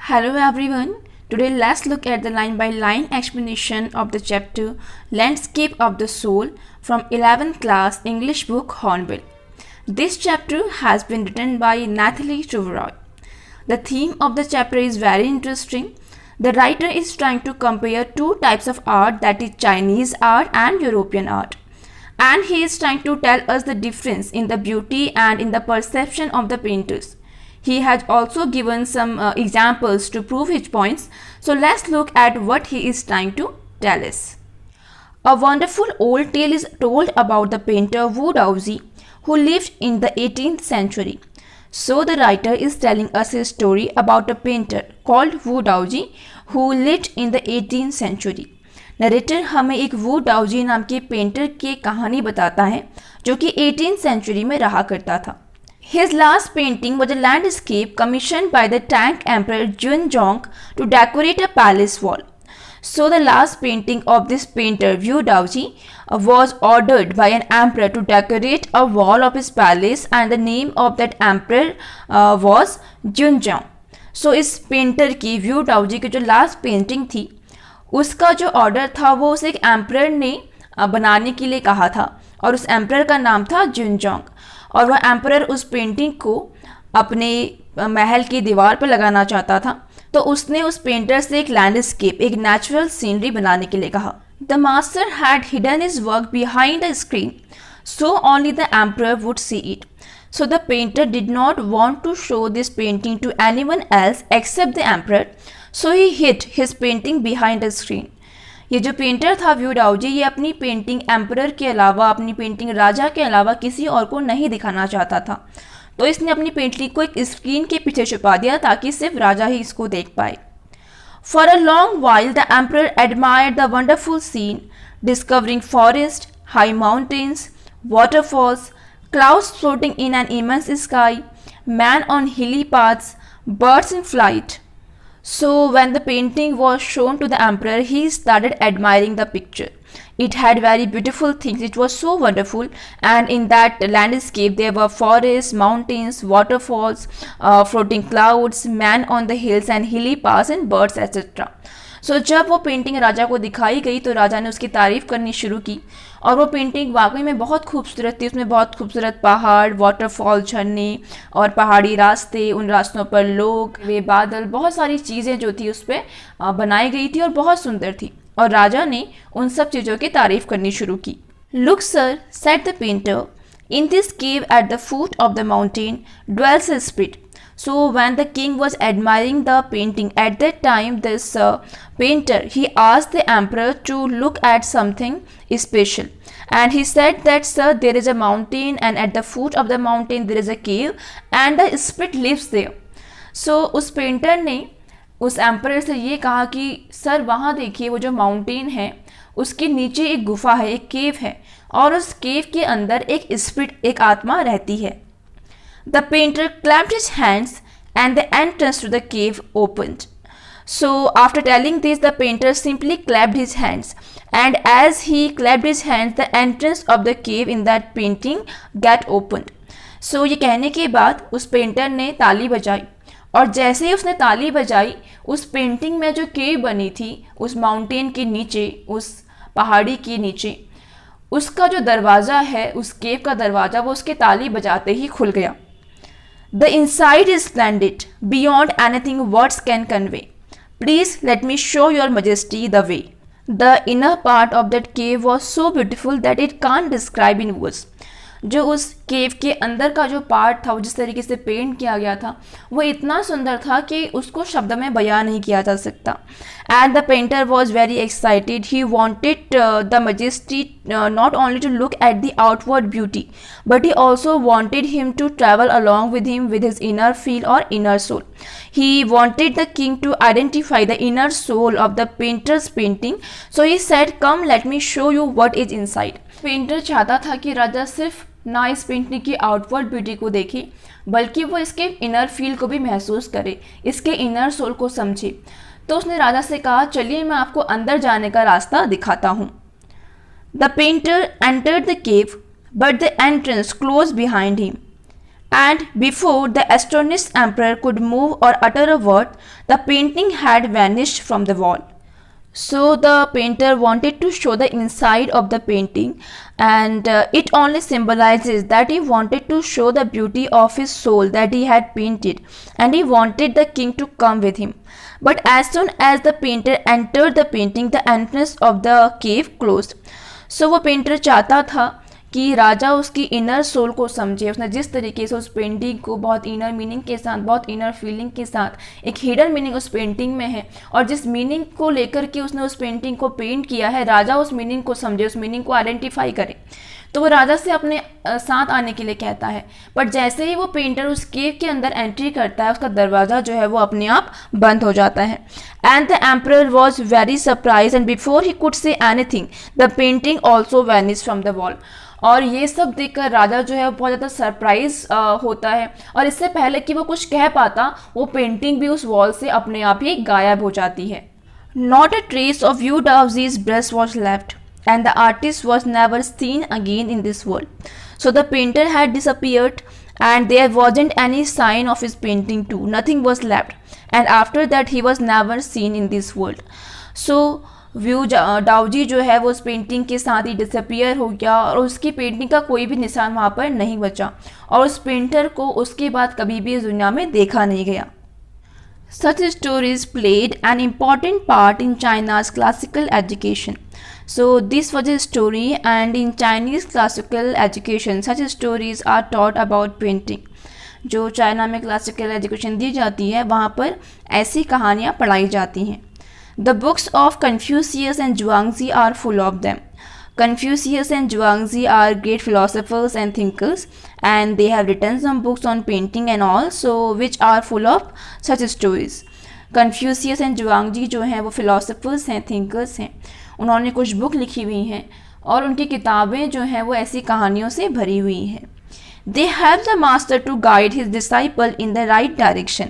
Hello everyone. Today let's look at the line by line explanation of the chapter Landscape of the Soul from 11th class English book Hornbill. This chapter has been written by Nathalie Chuvroy. The theme of the chapter is very interesting. The writer is trying to compare two types of art, that is Chinese art and European art. And he is trying to tell us the difference in the beauty and in the perception of the painters. He has also given some examples to prove his points. So let's look at what he is trying to tell us. A wonderful old tale is told about the painter Wu Daozi, who lived in the 18th century. So the writer is telling us a story about a painter called Wu Daozi who lived in the 18th century. Narrator हमें एक वू डाओजी नाम के painter की कहानी बताता है जो कि 18th century में रहा करता था. His last painting was a landscape commissioned by the Tang Emperor Junzong to decorate a palace wall. So the last painting of this painter Wu Daozi was ordered by an emperor to decorate a wall of his palace, and the name of that emperor was Junzong. So इस painter की Wu Daozi की जो last painting थी उसका जो order था वो उसे एक एम्परर ने बनाने के लिए कहा था और उस एम्परर का नाम था जुनजोंग. और वह एम्परर उस पेंटिंग को अपने महल की दीवार पर लगाना चाहता था, तो उसने उस पेंटर से एक लैंडस्केप, एक नेचुरल सीनरी बनाने के लिए कहा. The master had hidden his work behind the screen so only the emperor would see it. So the painter did not want to show this painting to anyone else except the emperor, so he hid his painting behind a screen. ये जो painter था view डाओजी, ये अपनी painting emperor के अलावा, अपनी painting राजा के अलावा किसी और को नहीं दिखाना चाहता था, तो इसने अपनी पेंटिंग को एक स्क्रीन के पीछे छुपा दिया ताकि सिर्फ राजा ही इसको देख पाए. For a long while the emperor admired the wonderful scene, discovering forest, high mountains, waterfalls, clouds floating in an immense sky, man on hilly paths, birds in flight. So when the painting was shown to the emperor, he started admiring the picture. It had very beautiful things. It was so wonderful, and in that landscape there were forests, mountains, waterfalls, floating clouds, man on the hills and hilly paths and birds etc. So जब वो painting राजा को दिखाई गई तो राजा ने उसकी तारीफ़ करनी शुरू की और वो पेंटिंग वाकई में बहुत खूबसूरत थी. उसमें बहुत खूबसूरत पहाड़, वाटरफॉल, झरने और पहाड़ी रास्ते, उन रास्तों पर लोग, वे बादल, बहुत सारी चीज़ें जो थी उस पर बनाई गई थी और बहुत सुंदर थी. और राजा ने उन सब चीज़ों की तारीफ़ करनी शुरू की. Look sir, said the painter, in this cave at the foot of the mountain dwells a spirit. So when the king was admiring the painting at that time, this painter, he asked the emperor to look at something special, and he said that, sir, there is a mountain and at the foot of the mountain there is a cave and the spirit lives there. So उस painter ने उस emperor से ये कहा कि sir वहाँ देखिए, वो जो माउंटेन है उसके नीचे एक गुफा है, एक केव है, और उस केव के अंदर एक स्पिरिट, एक आत्मा रहती है. The painter clapped his hands and the entrance to the cave opened. So after telling this, the painter simply clapped his hands, and as he clapped his hands, the entrance of the cave in that painting got opened. So ये कहने के बाद उस painter ने ताली बजाई, और जैसे ही उसने ताली बजाई, उस पेंटिंग में जो केव बनी थी उस माउंटेन के नीचे, उस पहाड़ी के नीचे, उसका जो दरवाज़ा है, उस केव का दरवाज़ा, वो उसके ताली बजाते ही खुल गया. The inside is splendid, beyond anything words can convey. Please let me show your majesty the way. The inner part of that cave was so beautiful that it can't describe in words. जो उस केव के अंदर का जो part था, वो जिस तरीके से पेंट किया गया था, वो इतना सुंदर था कि उसको शब्द में बयान नहीं किया जा सकता. And the painter was very excited. He wanted the majesty not only to look at the outward beauty, but he also wanted him to travel along with him with his inner feel or inner soul. He wanted the king to identify the inner soul of the painter's painting. So he said, "Come, let me show you what is inside." Painter चाहता था कि राजा सिर्फ ना इस painting की outward beauty को देखे, बल्कि वो इसके इनर फील को भी महसूस करे, इसके इनर सोल को समझे. तो उसने राजा से कहा, चलिए मैं आपको अंदर जाने का रास्ता दिखाता हूँ. The painter entered the cave but the entrance close behind him. And before the astonished emperor could move or utter a word, the painting had vanished from the wall. So the painter wanted to show the inside of the painting, and it only symbolizes that he wanted to show the beauty of his soul that he had painted, and he wanted the king to come with him. But as soon as the painter entered the painting, the entrance of the cave closed. So वो painter चाहता था कि राजा उसकी inner soul को समझे. उसने जिस तरीके से उस पेंटिंग को बहुत इनर मीनिंग के साथ, बहुत इनर फीलिंग के साथ, एक हिडन मीनिंग उस पेंटिंग में है, और जिस मीनिंग को लेकर के उसने उस पेंटिंग को पेंट किया है, राजा उस मीनिंग को समझे, उस मीनिंग को आइडेंटिफाई करे, तो वो राजा से अपने साथ आने के लिए कहता है. बट जैसे ही वो पेंटर उस केव के अंदर एंट्री करता है, उसका दरवाज़ा जो है वो अपने आप बंद हो जाता है. And the emperor was very surprise, and before he could say anything the painting also vanish from the wall. और ये सब देखकर राजा जो है वो बहुत ज़्यादा सरप्राइज होता है, और इससे पहले कि वो कुछ कह पाता, वो पेंटिंग भी उस वॉल से अपने आप ही गायब हो जाती है. Not a trace of Yu Daozi's breast was left, and the artist was never seen again in this world. So the painter had disappeared, and there wasn't any sign of his painting too. Nothing was left, and after that he was never seen in this world. So Wu Daozi जो है वो उस painting के साथ ही disappear हो गया, और उसकी पेंटिंग का कोई भी निशान वहाँ पर नहीं बचा, और उस पेंटर को उसके बाद कभी भी इस दुनिया में देखा नहीं गया. Such stories played an important part in China's classical education. So this was a story, and in Chinese classical education such stories are taught about painting. जो चाइना में क्लासिकल एजुकेशन दी जाती है वहाँ पर ऐसी कहानियाँ पढ़ाई जाती हैं. The books of Confucius and Zhuangzi are full of them. Confucius and Zhuangzi are great philosophers and thinkers, and they have written some books on painting and all, so which are full of such stories. Confucius and Zhuangzi जो हैं वो philosophers हैं, thinkers हैं. उन्होंने कुछ book लिखी हुई हैं, और उनकी किताबें जो हैं वो ऐसी कहानियों से भरी हुई हैं. They help the master to guide his disciple in the right direction.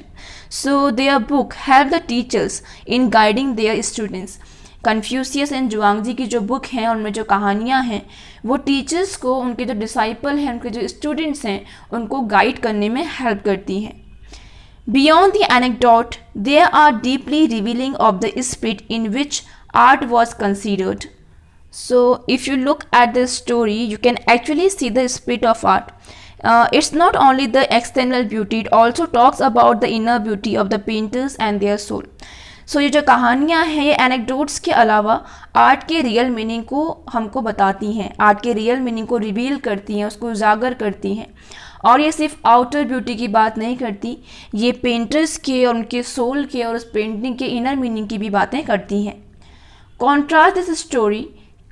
So their book help the teachers in guiding their students. Confucius and Zhuangzi की जो बुक हैं, उनमें जो कहानियाँ हैं, वो टीचर्स को, उनके जो डिसाइपल हैं, उनके जो स्टूडेंट्स हैं, उनको गाइड करने में हेल्प करती हैं. Beyond the anecdote, they are deeply revealing of the spirit in which art was considered. So if you look at the story, you can actually see the spirit of art. It's not only the external beauty, it also talks about the inner beauty of the painters and their soul. So ये जो कहानियाँ हैं, ये anecdotes के अलावा art के real meaning को हमको बताती हैं, आर्ट के रियल मीनिंग को रिवील करती हैं, उसको उजागर करती हैं. और ये सिर्फ आउटर ब्यूटी की बात नहीं करती, ये पेंटर्स के और उनके सोल के और उस पेंटिंग के इनर मीनिंग की भी बातें करती हैं. Contrast this story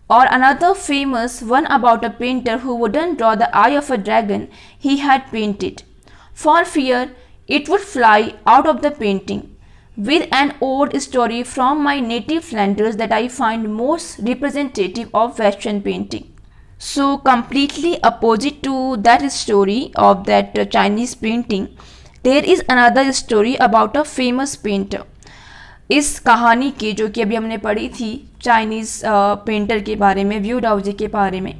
or another famous one about a painter who wouldn't draw the eye of a dragon he had painted, for fear it would fly out of the painting, with an old story from my native Flanders that I find most representative of Western painting. So completely opposite to that story of that Chinese painting, there is another story about a famous painter. इस कहानी की जो कि अभी हमने पढ़ी थी Chinese painter के बारे में, व्यू डाओजी के बारे में,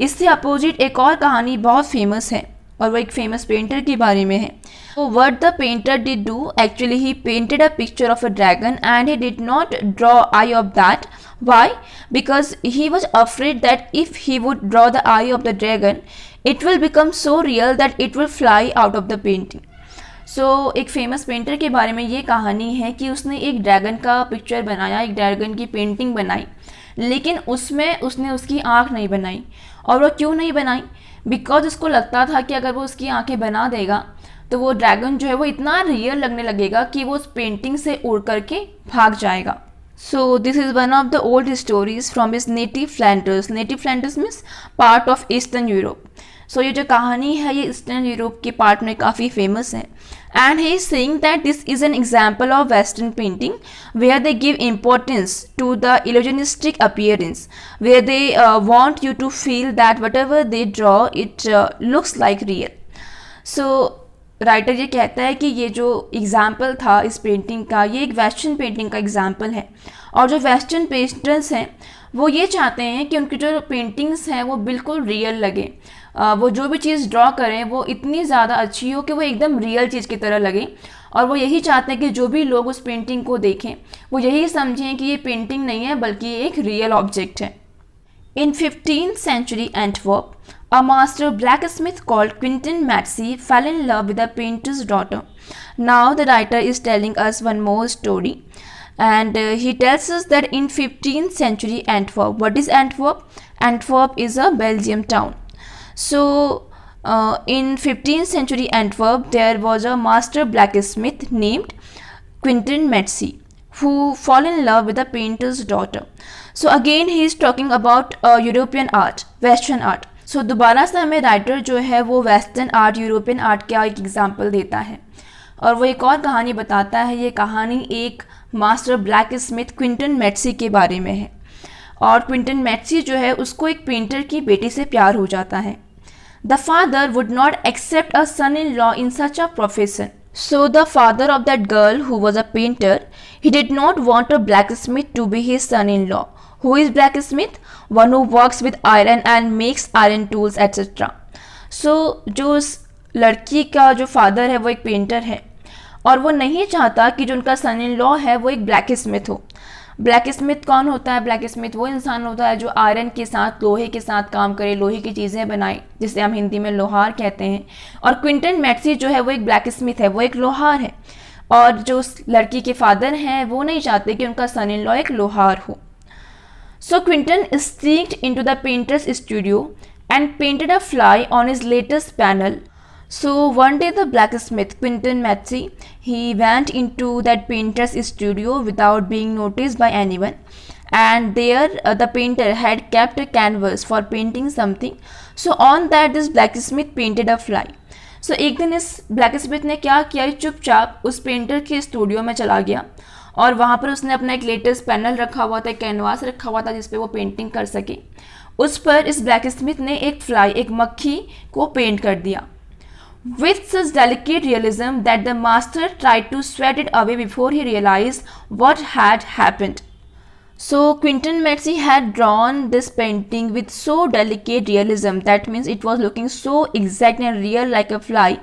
इससे अपोजिट एक और कहानी बहुत फेमस है, और वो एक फेमस पेंटर के बारे में है. तो what the painter did do, actually he painted a picture of a dragon and he did not draw I of that. Why? Because he was afraid that if he would draw the eye of the dragon, it will become so real that it will fly out of the painting. So एक famous painter के बारे में ये कहानी है कि उसने एक ड्रैगन का पिक्चर बनाया, एक ड्रैगन की पेंटिंग बनाई, लेकिन उसमें उसने उसकी आँख नहीं बनाई. और वो क्यों नहीं बनाई? बिकॉज उसको लगता था कि अगर वो उसकी आँखें बना देगा तो वो ड्रैगन जो है वो इतना रियल लगने लगेगा कि वो उस पेंटिंग से उड़ करके भाग जाएगा. So this is one of the old stories from his native Flanders. Native Flanders means part of Eastern Europe. So ये जो कहानी है ये ईस्टर्न यूरोप के पार्ट में काफ़ी फेमस है. And he is saying that this is an example of Western painting where they give importance to the illusionistic appearance, where they want you to feel that whatever they draw it looks like real. So writer ये कहता है कि ये जो example था इस painting का, ये एक वेस्टर्न पेंटिंग का एग्ज़ाम्पल है. और जो वेस्टर्न पेंटर्स हैं वो ये चाहते हैं कि उनकी जो पेंटिंग्स हैं वो बिल्कुल रियल लगे, वो जो भी चीज़ ड्रॉ करें वो इतनी ज़्यादा अच्छी हो कि वो एकदम रियल चीज़ की तरह लगे, और वो यही चाहते हैं कि जो भी लोग उस पेंटिंग को देखें वो यही समझें कि ये पेंटिंग नहीं है बल्कि ये एक रियल ऑब्जेक्ट है। In 15th century Antwerp, a master blacksmith called Quentin Matsy fell in love with a painter's daughter. Now the writer is telling us one more story, and he tells us that in 15th century Antwerp, what is Antwerp? Antwerp is a Belgium town. So in 15th century Antwerp, there was a master blacksmith named Quentin Matsy who fall in love with a painter's daughter. So again he is talking about European art, Western art. So दोबारा से हमें writer जो है वो western art, European art का एक example देता है और वो एक और कहानी बताता है। ये कहानी एक मास्टर ब्लैक स्मिथ क्विंटन मैट्सी के बारे में है, और क्विंटन मैट्सी जो है उसको एक पेंटर की बेटी से प्यार हो जाता है। The father would not accept a son in law in such a profession. So the father of that girl who was a painter, he did not want a blacksmith to be his son-in-law. Who is blacksmith? One who works with iron and makes iron tools etc. So जो उस लड़की का जो father है वो एक painter है और वो नहीं चाहता कि जो उनका सन इन लॉ है वो एक ब्लैक स्मिथ हो। ब्लैक स्मिथ कौन होता है? ब्लैक स्मिथ वो इंसान होता है जो आयरन के साथ, लोहे के साथ काम करे, लोहे की चीज़ें बनाए, जिसे हम हिंदी में लोहार कहते हैं। और क्विंटन मैट्सी जो है वो एक ब्लैक स्मिथ है, वो एक लोहार है। और जो उस लड़की के फादर हैं वो नहीं चाहते कि उनका सन इन लॉ एक लोहार हो। सो Quinton sneaked into the painter's studio and painted a fly on his latest panel. So one day the blacksmith Quentin Matsy, he went into that painter's studio without being noticed by anyone, and there the painter had kept a canvas for painting something. So on that this blacksmith painted a fly. So एक दिन इस blacksmith ने क्या किया, चुपचाप उस painter के studio में चला गया और वहाँ पर उसने अपना एक लेटेस्ट पैनल रखा हुआ था, एक कैनवास रखा हुआ था जिसपे वो पेंटिंग कर सके। उस पर इस ब्लैकस्मिथ ने एक फ्लाई, एक मक्खी को पेंट कर दिया with such delicate realism that the master tried to sweat it away before he realized what had happened. So Quentin Matsy had drawn this painting with so delicate realism, that means it was looking so exact and real like a fly,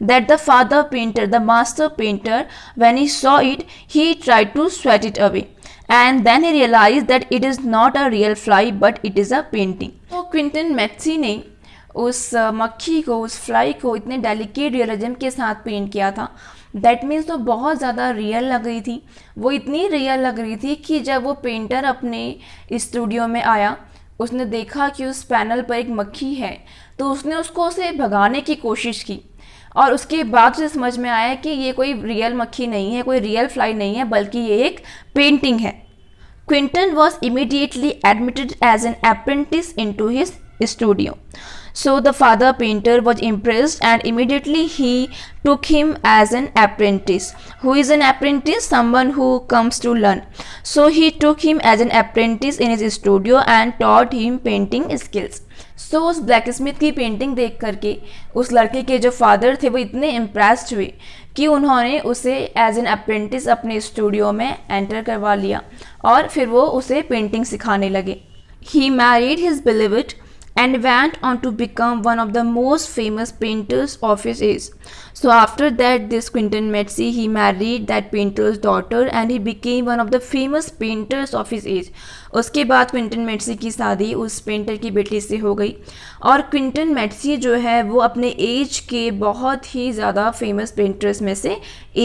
that the father painter, the master painter, when he saw it, he tried to sweat it away. And then he realized that it is not a real fly but it is a painting. So Quentin Matsy ने उस मक्खी को, उस fly को इतने delicate realism के साथ paint किया था, दैट मीन्स तो बहुत ज़्यादा रियल लग रही थी। वो इतनी रियल लग रही थी कि जब वो पेंटर अपने स्टूडियो में आया, उसने देखा कि उस पैनल पर एक मक्खी है, तो उसने उसे भगाने की कोशिश की और उसके बाद उसे समझ में आया कि ये कोई रियल मक्खी नहीं है, कोई रियल फ्लाई नहीं है, बल्कि ये एक पेंटिंग है। Quinton was immediately admitted as an apprentice into his studio. So the father painter was impressed and immediately he took him as an apprentice. Who is an apprentice? Someone who comes to learn. So he took him as an apprentice in his studio and taught him painting skills. So उस blacksmith की painting देख करके उस लड़के के जो father थे वो इतने इम्प्रेस्ड हुए कि उन्होंने उसे एज एन अप्रेंटिस अपने स्टूडियो में एंटर करवा लिया और फिर वो उसे पेंटिंग सिखाने लगे। He married his beloved and went on to become one of the most famous painters of his age. So after that, this Quentin Matsy, he married that painter's daughter and he became one of the famous painters of his age. उसके बाद Quinton मैट्सी की शादी उस painter की बेटी से हो गई और क्विंटन मैट्सी जो है वो अपने एज के बहुत ही ज़्यादा फेमस पेंटर्स में से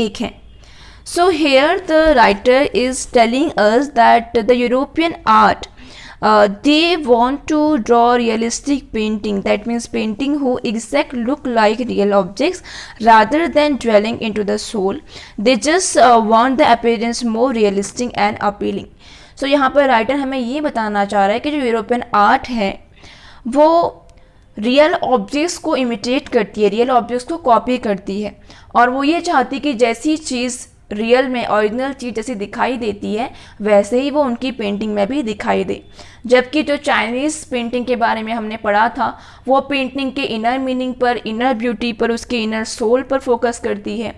एक हैं। So here the writer is telling us that the European art, they want to draw realistic painting, that means painting who exact look like real objects rather than dwelling into the soul. They just want the appearance more realistic and appealing. So यहाँ पर writer हमें ये बताना चाह रहा है कि जो यूरोपियन आर्ट है वो रियल ऑब्जेक्ट्स को इमिटेट करती है, रियल ऑब्जेक्ट्स को कॉपी करती है और वो ये चाहती है कि जैसी चीज़ रियल में, ओरिजिनल चीज़ जैसी दिखाई देती है वैसे ही वो उनकी पेंटिंग में भी दिखाई दे। जबकि जो चाइनीज़ पेंटिंग के बारे में हमने पढ़ा था वो पेंटिंग के इनर मीनिंग पर, इनर ब्यूटी पर, उसके इनर सोल पर फोकस करती है।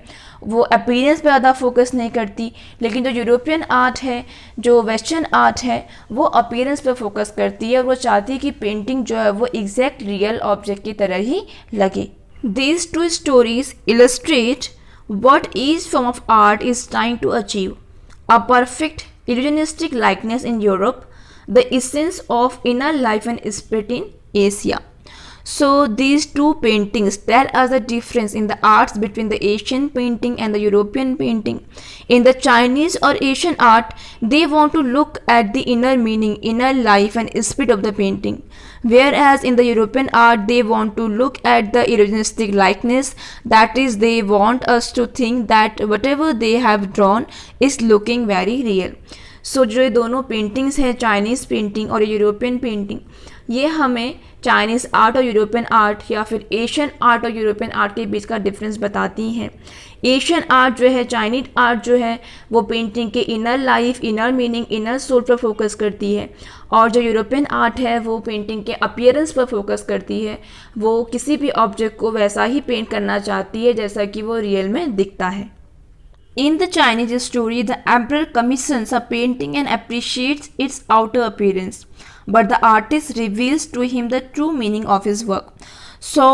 वो अपीयरेंस पे ज़्यादा फोकस नहीं करती, लेकिन जो यूरोपियन आर्ट है, जो वेस्टर्न आर्ट है, वो अपीयरेंस पे फोकस करती है और वो चाहती है कि पेंटिंग जो है वो एग्जैक्ट रियल ऑब्जेक्ट की तरह ही लगे। These two stories illustrate what each form of art is trying to achieve. A perfect illusionistic likeness in Europe, the essence of inner life and spirit in Asia. So these two paintings tell us the difference in the arts between the Asian painting and the European painting. In the Chinese or Asian art, they want to look at the inner meaning, inner life and spirit of the painting. Whereas in the European art, they want to look at the illusionistic likeness. That is, they want us to think that whatever they have drawn is looking very real. सो जो ये दोनों paintings हैं, Chinese painting और European painting, ये हमें Chinese art और European art या फिर एशियन आर्ट और यूरोपियन आर्ट के बीच का डिफरेंस बताती हैं। एशियन आर्ट जो है, चाइनीज आर्ट जो है, वो पेंटिंग के inner life, inner meaning, inner soul पर फोकस करती है, और जो यूरोपियन आर्ट है वो पेंटिंग के अपीयरेंस पर फोकस करती है। वो किसी भी ऑब्जेक्ट को वैसा ही पेंट करना चाहती है जैसा कि वो रियल में दिखता है। In the Chinese story, the emperor commissions a painting and appreciates its outer appearance, but the artist reveals to him the true meaning of his work. So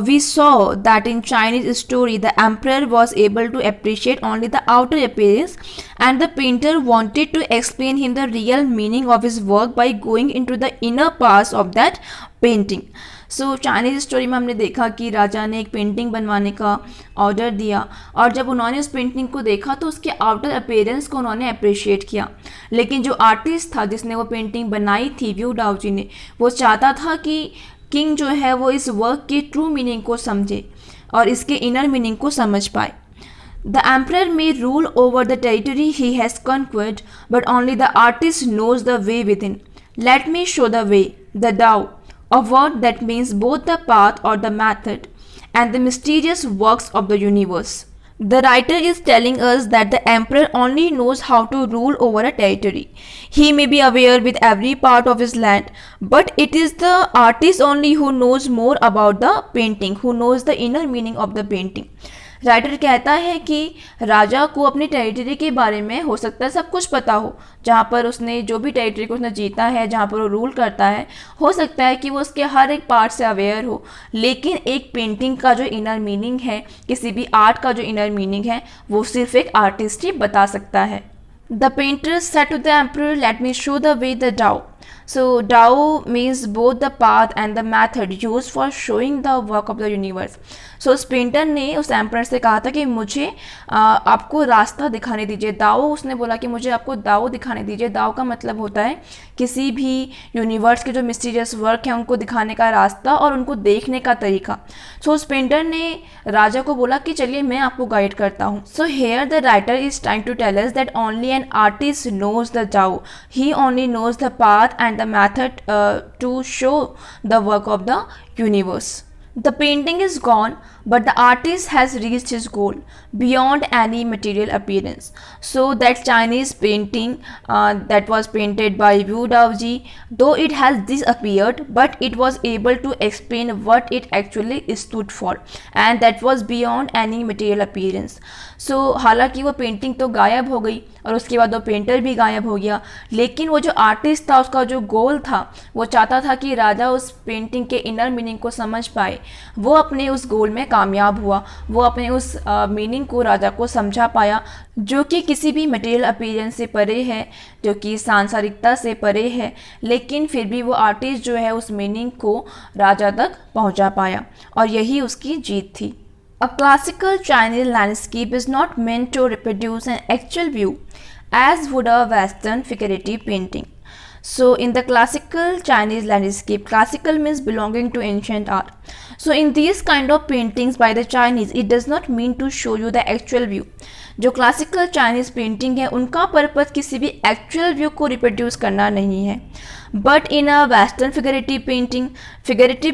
we saw that in Chinese story, the emperor was able to appreciate only the outer appearance, and the painter wanted to explain him the real meaning of his work by going into the inner parts of that painting. So Chinese story में हमने देखा कि राजा ने एक painting बनवाने का order दिया, और जब उन्होंने उस पेंटिंग को देखा तो उसके आउटर अपीयरेंस को उन्होंने अप्रिशिएट किया, लेकिन जो आर्टिस्ट था जिसने वो पेंटिंग बनाई थी, व्यू डाओ जी ने, वो चाहता था कि किंग जो है वो इस वर्क की ट्रू मीनिंग को समझे और इसके इनर मीनिंग को समझ पाए। The emperor may rule over the territory he has conquered, but only the artist knows the way within. Let me show the way, the Tao, a word that means both the path or the method and the mysterious works of the universe. The writer is telling us that the emperor only knows how to rule over a territory. He may be aware with every part of his land, but it is the artist only who knows more about the painting, who knows the inner meaning of the painting. Writer कहता है कि राजा को अपनी territory के बारे में हो सकता है सब कुछ पता हो, जहाँ पर उसने जो भी टेरिटरी को उसने जीता है, जहाँ पर वो रूल करता है, हो सकता है कि वो उसके हर एक पार्ट से अवेयर हो, लेकिन एक पेंटिंग का जो इनर मीनिंग है, किसी भी आर्ट का जो इनर मीनिंग है, वो सिर्फ एक आर्टिस्ट ही बता सकता है। The painter said to the emperor, let me show the way the Dao. So Dao means both the path and the method used for showing the work of the universe. So उस painter ने उस emperor से कहा था कि मुझे आपको रास्ता दिखाने दीजिए। दाओ, उसने बोला कि मुझे आपको दाओ दिखाने दीजिए। दाओ का मतलब होता है किसी भी यूनिवर्स के जो मिस्टीरियस वर्क हैं उनको दिखाने का रास्ता और उनको देखने का तरीका। सो उस पेंटर ने राजा को बोला कि चलिए मैं आपको गाइड करता हूँ। So here the writer is trying to tell us that only an artist knows the Dao, he only knows the path and the method to show the work of the universe. The painting is gone, but the artist has reached his goal beyond any material appearance. So that Chinese painting that was painted by Wu Daoji, though it has disappeared, but it was able to explain what it actually stood for, and that was beyond any material appearance. So हालांकि वो painting तो गायब हो गई और उसके बाद वो पेंटर भी गायब हो गया, लेकिन वो जो आर्टिस्ट था उसका जो गोल था, वो चाहता था कि राजा उस पेंटिंग के इनर मीनिंग को समझ पाए। वो अपने उस गोल में कामयाब हुआ, वो अपने उस मीनिंग को राजा को समझा पाया, जो कि किसी भी मटेरियल अपीयरेंस से परे है, जो कि सांसारिकता से परे है, लेकिन फिर भी वो आर्टिस्ट जो है उस मीनिंग को राजा तक पहुंचा पाया, और यही उसकी जीत थी। A classical Chinese landscape is not meant to reproduce an actual view, as would a Western figurative painting. So in the classical Chinese landscape, classical means belonging to ancient art. So in these kind of paintings by the Chinese, it does not mean to show you the actual view. जो classical Chinese painting है उनका purpose किसी भी actual view को reproduce करना नहीं है, But in a Western figurative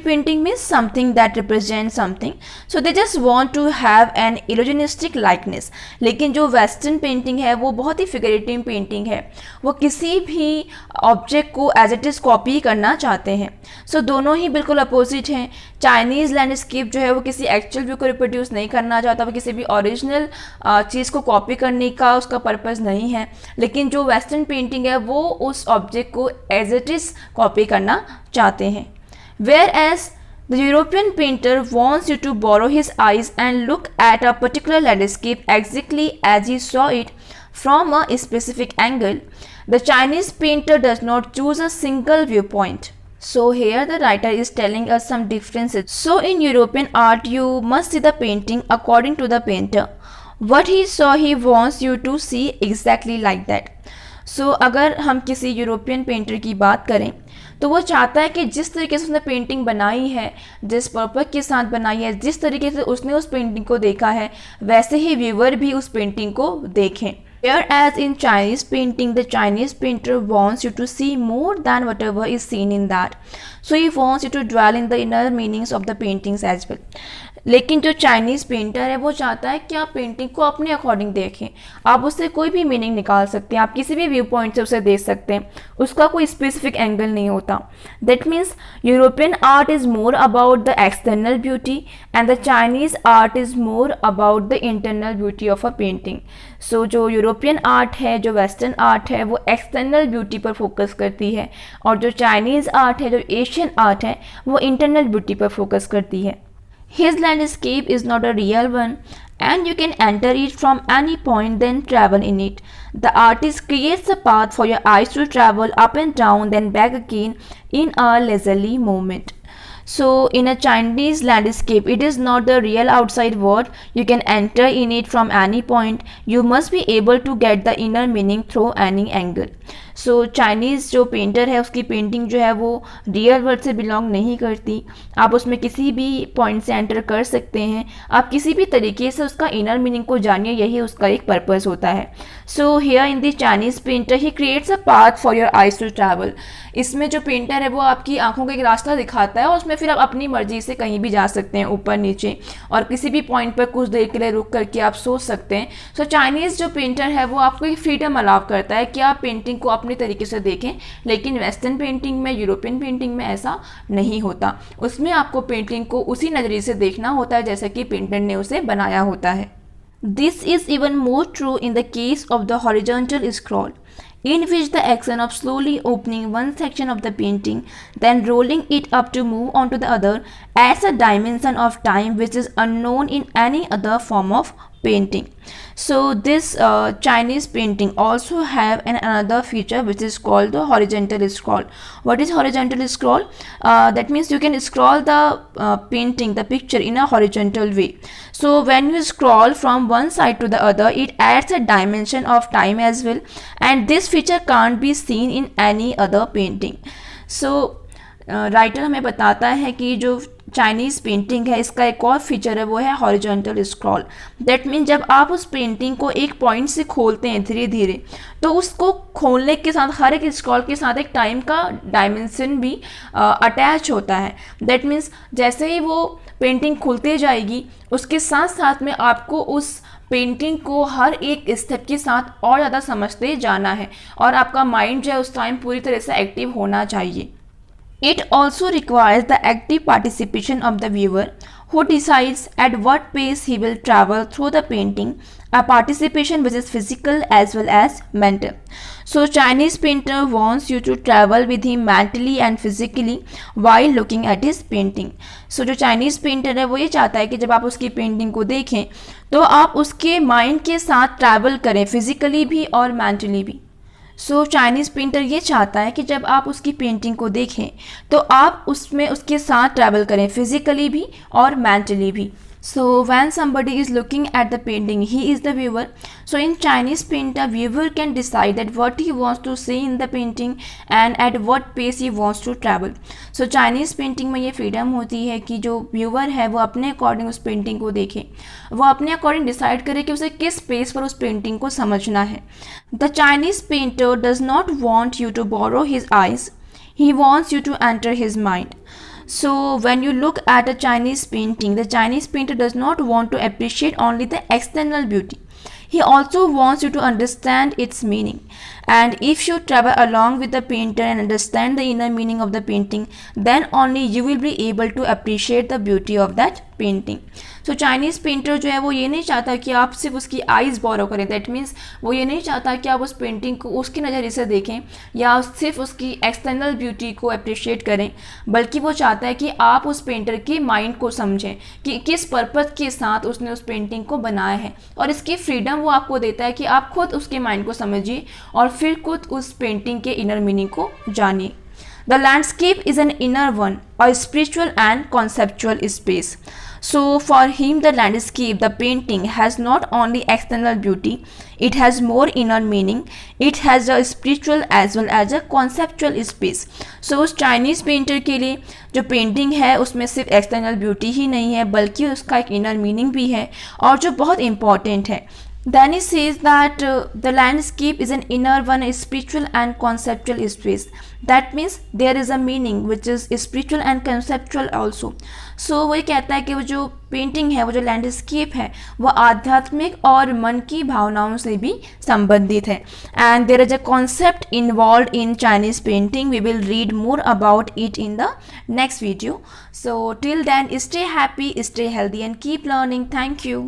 painting means something that represents something. So they just want to have an illusionistic likeness. लेकिन जो वेस्टर्न पेंटिंग है वो बहुत ही फिगरेटिव पेंटिंग है, वो किसी भी ऑब्जेक्ट को एज इट इज़ कॉपी करना चाहते हैं. सो दोनों ही बिल्कुल अपोजिट हैं. चाइनीज़ लैंडस्केप जो है वो किसी एक्चुअल व्यू को रिप्रोड्यूस नहीं करना चाहता, वो किसी भी ओरिजिनल चीज़ को कॉपी करने का उसका पर्पज़ नहीं है. लेकिन जो वेस्टर्न पेंटिंग है वो उस ऑब्जेक्ट को एज इट इज़ कॉपी करना चाहते हैं. Whereas the European painter wants you to borrow his eyes and look at a particular landscape exactly as he saw it from a specific angle. The Chinese painter does not choose a single viewpoint. So here the writer is telling us some differences. So in European art you must see the painting according to the painter. What he saw he wants you to see exactly like that. So अगर हम किसी European painter की बात करें तो वो चाहता है कि जिस तरीके से उसने पेंटिंग बनाई है, जिस पर्पस के साथ बनाई है, जिस तरीके से उसने उस पेंटिंग को देखा है, वैसे ही व्यूअर भी उस पेंटिंग को देखें. Whereas in Chinese painting, the Chinese painter wants you to see more than whatever is seen in that. So he wants you to dwell in the inner meanings of the paintings as well. लेकिन जो Chinese painter है वो चाहता है कि आप painting को अपने अकॉर्डिंग देखें, आप उससे कोई भी मीनिंग निकाल सकते हैं, आप किसी भी व्यू पॉइंट से उसे देख सकते हैं, उसका कोई स्पेसिफिक एंगल नहीं होता. That means European art is more about the external beauty and the Chinese art is more about the internal beauty of a painting. So जो यूरोपियन आर्ट है, जो वेस्टर्न आर्ट है, वो एक्सटर्नल ब्यूटी पर focus करती है, और जो चाइनीज़ आर्ट है, जो एशियन आर्ट है, वो इंटरनल ब्यूटी पर फोकस करती है. His landscape is not a real one and you can enter it from any point then travel in it. The artist creates a path for your eyes to travel up and down then back again in a leisurely movement. So in a Chinese landscape, it is not the real outside world. You can enter in it from any point. You must be able to get the inner meaning through any angle. So Chinese जो painter है उसकी painting जो है वो real world से belong नहीं करती. आप उसमें किसी भी पॉइंट से एंटर कर सकते हैं, आप किसी भी तरीके से उसका इनर मीनिंग को जानिए, यही उसका एक पर्पस होता है. So here in the Chinese painter he creates a path for your eyes to travel. इसमें जो पेंटर है वो आपकी आंखों का एक रास्ता दिखाता है और उसमें फिर आप अपनी मर्जी से कहीं भी जा सकते हैं, ऊपर नीचे, और किसी भी पॉइंट पर कुछ देर के लिए रुक करके आप सोच सकते हैं. सो चाइनीज़ जो पेंटर है वो आपको एक फ्रीडम अलाउ करता है कि आप पेंटिंग को अपने तरीके से देखें. लेकिन वेस्टर्न पेंटिंग में, यूरोपियन पेंटिंग में ऐसा नहीं होता. उसमें आपको पेंटिंग को उसी नज़रिए से देखना होता है जैसे कि पेंटर ने उसे बनाया होता है. This is even more true in the case of the horizontal scroll, in which the action of slowly opening one section of the painting, then rolling it up to move on to the other, adds a dimension of time which is unknown in any other form of painting. So this Chinese painting also have another feature which is called the horizontal scroll. What is horizontal scroll? That means you can scroll the painting, the picture in a horizontal way. So when you scroll from one side to the other, it adds a dimension of time as well, and this feature can't be seen in any other painting. So writer हमें बताता है कि जो Chinese painting है इसका एक और feature है, वो है हॉरिजॉन्टल स्क्रॉल. दैट मीन जब आप उस पेंटिंग को एक पॉइंट से खोलते हैं धीरे धीरे, तो उसको खोलने के साथ हर एक स्क्रॉल के साथ एक टाइम का डायमेंशन भी अटैच होता है. दैट मीन्स जैसे ही वो पेंटिंग खुलते जाएगी उसके साथ साथ में आपको उस पेंटिंग को हर एक स्टेप के साथ और ज़्यादा समझते जाना है, और आपका माइंड जो है उस टाइम पूरी तरह से एक्टिव होना चाहिए. It also requires the active participation of the viewer who decides at what pace he will travel through the painting, a participation which is physical as well as mental. So Chinese painter wants you to travel with him mentally and physically while looking at his painting. So जो Chinese painter है वो ये चाहता है कि जब आप उसकी पेंटिंग को देखें तो आप उसके माइंड के साथ ट्रैवल करें, फिजिकली भी और मेंटली भी. सो चाइनीज़ पेंटर ये चाहता है कि जब आप उसकी पेंटिंग को देखें तो आप उसमें उसके साथ ट्रैवल करें, फिजिकली भी और मेंटली भी. So when somebody is looking at the painting, he is the viewer. So in Chinese painter, viewer can decide that what he wants to see in the painting and at what pace he wants to travel. So Chinese painting में ये freedom होती है कि जो viewer है वो अपने according उस painting को देखे, वो अपने according decide करे कि उसे किस pace पर उस painting को समझना है. The Chinese painter does not want you to borrow his eyes. He wants you to enter his mind. So when you look at a Chinese painting, the Chinese painter does not want to appreciate only the external beauty. He also wants you to understand its meaning. And if you travel along with the painter and understand the inner meaning of the painting, then only you will be able to appreciate the beauty of that painting. So Chinese painter जो है वो ये नहीं चाहता कि आप सिर्फ उसकी आइज़ बोरो करें. दैट मीन्स वो ये नहीं चाहता कि आप उस पेंटिंग को उसकी नज़रिए से देखें या सिर्फ उसकी एक्सटर्नल ब्यूटी को अप्रिशिएट करें, बल्कि वो चाहता है कि आप उस पेंटर के माइंड को समझें कि किस पर्पज़ के साथ उसने उस पेंटिंग को बनाया है. और इसकी फ्रीडम वो आपको देता है कि आप खुद उसके माइंड को समझिए और फिर खुद उस पेंटिंग के इनर मीनिंग को जानिए. The landscape is an inner one, a spiritual and conceptual space. So for him, the landscape, the painting has not only external beauty, it has more inner meaning, it has a spiritual as well as a conceptual space. So उस Chinese painter के लिए जो painting है उसमें सिर्फ external beauty ही नहीं है बल्कि उसका एक inner meaning भी है और जो बहुत important है. Then he says that the landscape is an inner one, a spiritual and conceptual space. That means there is a meaning which is spiritual and conceptual also. So वो ये कहता है कि वो जो पेंटिंग है, वो जो लैंडस्केप है, वो आध्यात्मिक और मन की भावनाओं से भी संबंधित है. And there is a concept involved in Chinese painting. We will read more about it in the next video. So till then, stay happy, stay healthy and keep learning. Thank you.